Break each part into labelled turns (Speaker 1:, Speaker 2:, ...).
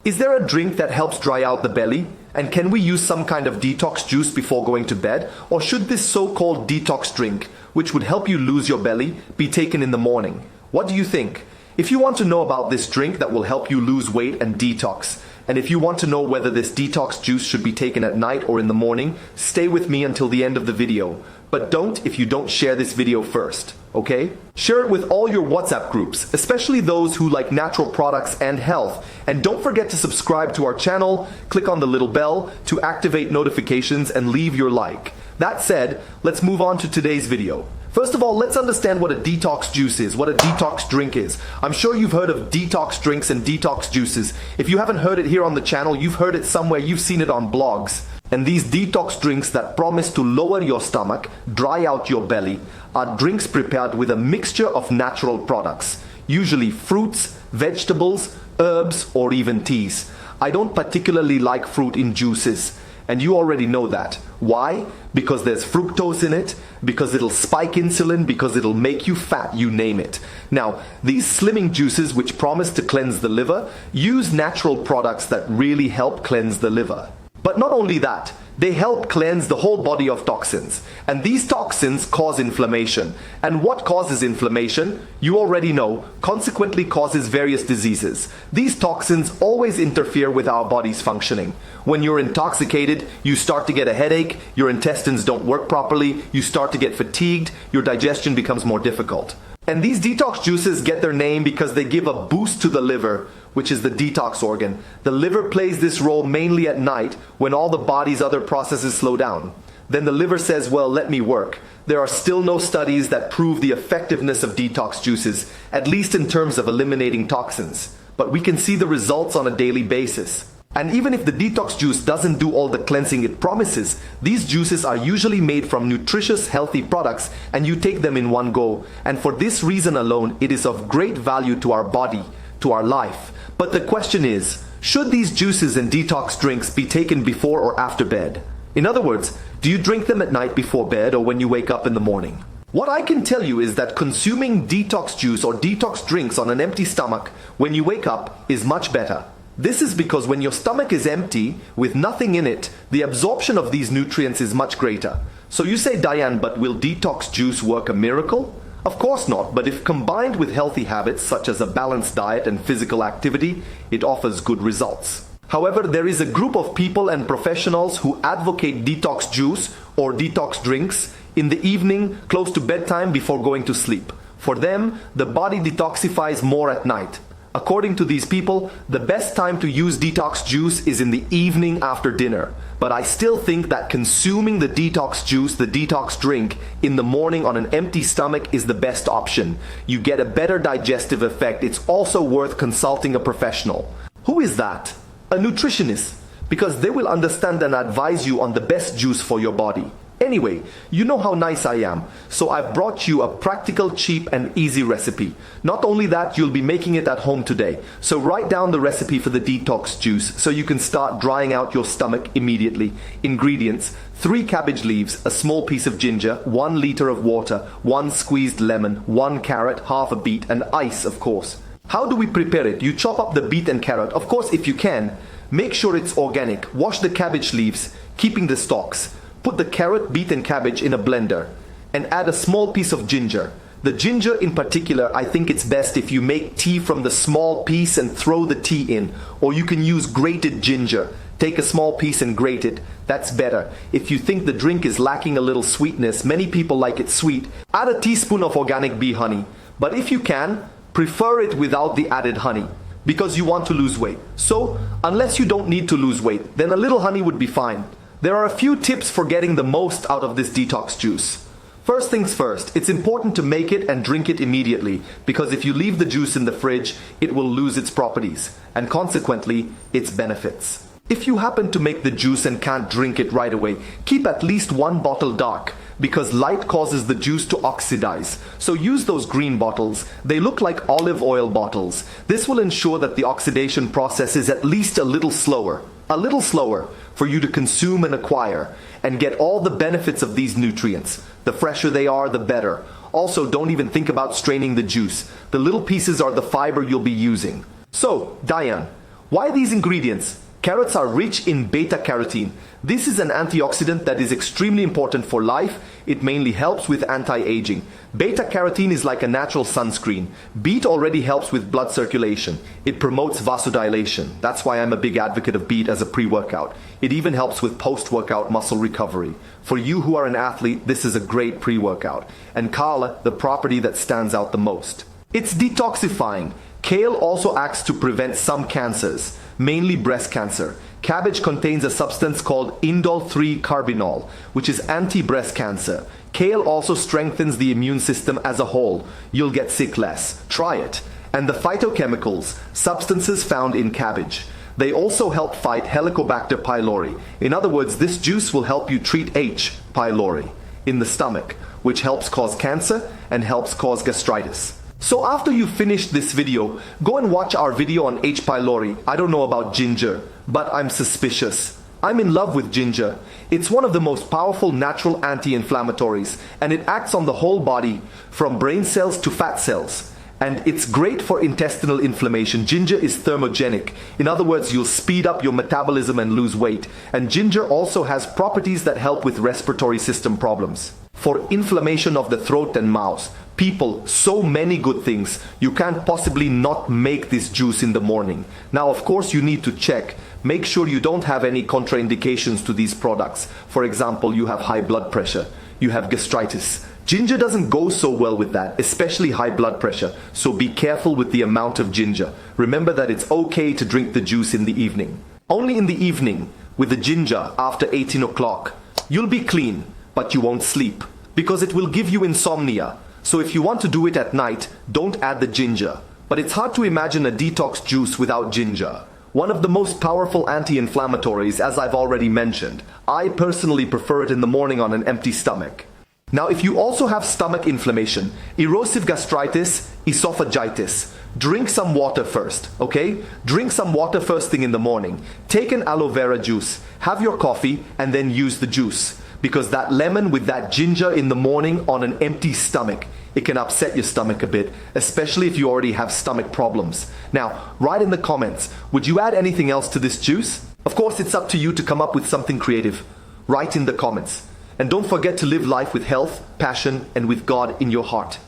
Speaker 1: Is there a drink that helps dry out the belly? And can we use some kind of detox juice before going to bed? Or should this so-called detox drink, which would help you lose your belly, be taken in the morning? What do you think? If you want to know about this drink that will help you lose weight and detox, and if you want to know whether this detox juice should be taken at night or in the morning, stay with me until the end of the video. But don't if you don't share this video first, okay? Share it with all your WhatsApp groups, especially those who like natural products and health. And don't forget to subscribe to our channel, click on the little bell to activate notifications and leave your like. That said, let's move on to today's video. First of all, let's understand what a detox juice is, what a detox drink is. I'm sure you've heard of detox drinks and detox juices. If you haven't heard it here on the channel, you've heard it somewhere, you've seen it on blogs. And these detox drinks that promise to lower your stomach, dry out your belly, are drinks prepared with a mixture of natural products, usually fruits, vegetables, herbs, or even teas. I don't particularly like fruit in juices, and you already know that. Why? Because there's fructose in it, because it'll spike insulin, because it'll make you fat, you name it. Now, these slimming juices, which promise to cleanse the liver, use natural products that really help cleanse the liver. But not only that, they help cleanse the whole body of toxins. And these toxins cause inflammation. And what causes inflammation? You already know, consequently causes various diseases. These toxins always interfere with our body's functioning. When you're intoxicated, you start to get a headache, your intestines don't work properly, you start to get fatigued, your digestion becomes more difficult. And these detox juices get their name because they give a boost to the liver, which is the detox organ. The liver plays this role mainly at night when all the body's other processes slow down. Then the liver says, well, let me work. There are still no studies that prove the effectiveness of detox juices, at least in terms of eliminating toxins. But we can see the results on a daily basis. And even if the detox juice doesn't do all the cleansing it promises, these juices are usually made from nutritious, healthy products, and you take them in one go. And for this reason alone, it is of great value to our body, to our life. But the question is, should these juices and detox drinks be taken before or after bed? In other words, do you drink them at night before bed or when you wake up in the morning? What I can tell you is that consuming detox juice or detox drinks on an empty stomach when you wake up is much better. This is because when your stomach is empty, with nothing in it, the absorption of these nutrients is much greater. So you say, Dayan, but will detox juice work a miracle? Of course not, but if combined with healthy habits such as a balanced diet and physical activity, it offers good results. However, there is a group of people and professionals who advocate detox juice or detox drinks in the evening close to bedtime before going to sleep. For them, the body detoxifies more at night. According to these people, the best time to use detox juice is in the evening after dinner. But I still think that consuming the detox juice, the detox drink, in the morning on an empty stomach is the best option. You get a better digestive effect. It's also worth consulting a professional. Who is that? A nutritionist, because they will understand and advise you on the best juice for your body. Anyway, you know how nice I am, so I've brought you a practical, cheap and easy recipe. Not only that, you'll be making it at home today. So write down the recipe for the detox juice so you can start drying out your stomach immediately. Ingredients: 3 cabbage leaves, a small piece of ginger, 1 liter of water, 1 squeezed lemon, 1 carrot, half a beet, and ice, of course. How do we prepare it? You chop up the beet and carrot, of course if you can. Make sure it's organic. Wash the cabbage leaves, keeping the stalks. Put the carrot, beet and cabbage in a blender and add a small piece of ginger. The ginger in particular, I think it's best if you make tea from the small piece and throw the tea in, or you can use grated ginger. Take a small piece and grate it. That's better. If you think the drink is lacking a little sweetness, many people like it sweet, add a teaspoon of organic bee honey. But if you can, prefer it without the added honey, because you want to lose weight. So, unless you don't need to lose weight, then a little honey would be fine. There are a few tips for getting the most out of this detox juice. First things first, it's important to make it and drink it immediately, because if you leave the juice in the fridge, it will lose its properties, and consequently, its benefits. If you happen to make the juice and can't drink it right away, keep at least 1 bottle dark, because light causes the juice to oxidize. So use those green bottles. They look like olive oil bottles. This will ensure that the oxidation process is at least a little slower for you to consume and acquire and get all the benefits of these nutrients. The fresher they are, the better. Also, don't even think about straining the juice. The little pieces are the fiber you'll be using. So, Dayan, Why these ingredients? Carrots are rich in beta-carotene. This is an antioxidant that is extremely important for life. It mainly helps with anti-aging. Beta-carotene is like a natural sunscreen. Beet already helps with blood circulation. It promotes vasodilation. That's why I'm a big advocate of beet as a pre-workout. It even helps with post-workout muscle recovery. For you who are an athlete, this is a great pre-workout. And kale, the property that stands out the most. It's detoxifying. Kale also acts to prevent some cancers, mainly breast cancer. Cabbage contains a substance called indole-3-carbinol, which is anti-breast cancer. Kale also strengthens the immune system as a whole. You'll get sick less. Try it. And the phytochemicals, substances found in cabbage. They also help fight Helicobacter pylori. In other words, this juice will help you treat H. pylori in the stomach, which helps cause cancer and helps cause gastritis. So after you finish this video, go and watch our video on H. pylori. I don't know about ginger, but I'm suspicious. I'm in love with ginger. It's one of the most powerful natural anti-inflammatories, and it acts on the whole body, from brain cells to fat cells. And it's great for intestinal inflammation. Ginger is thermogenic. In other words, you'll speed up your metabolism and lose weight. And ginger also has properties that help with respiratory system problems. For inflammation of the throat and mouth. People, so many good things. You can't possibly not make this juice in the morning. Now, of course, you need to check. Make sure you don't have any contraindications to these products. For example, you have high blood pressure. You have gastritis. Ginger doesn't go so well with that, especially high blood pressure. So be careful with the amount of ginger. Remember that it's okay to drink the juice in the evening. Only in the evening, with the ginger after 18 o'clock. You'll be clean, but you won't sleep, because it will give you insomnia. So if you want to do it at night, don't add the ginger. But it's hard to imagine a detox juice without ginger. One of the most powerful anti-inflammatories, as I've already mentioned. I personally prefer it in the morning on an empty stomach. Now, if you also have stomach inflammation, erosive gastritis, esophagitis, drink some water first, okay? Drink some water first thing in the morning. Take an aloe vera juice, have your coffee, and then use the juice. Because that lemon with that ginger in the morning on an empty stomach, it can upset your stomach a bit, especially if you already have stomach problems. Now, write in the comments, would you add anything else to this juice? Of course, it's up to you to come up with something creative. Write in the comments. And don't forget to live life with health, passion, and with God in your heart.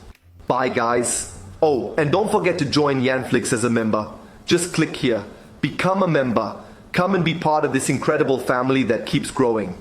Speaker 1: Bye, guys. Oh, and don't forget to join Yanflix as a member. Just click here. Become a member. Come and be part of this incredible family that keeps growing.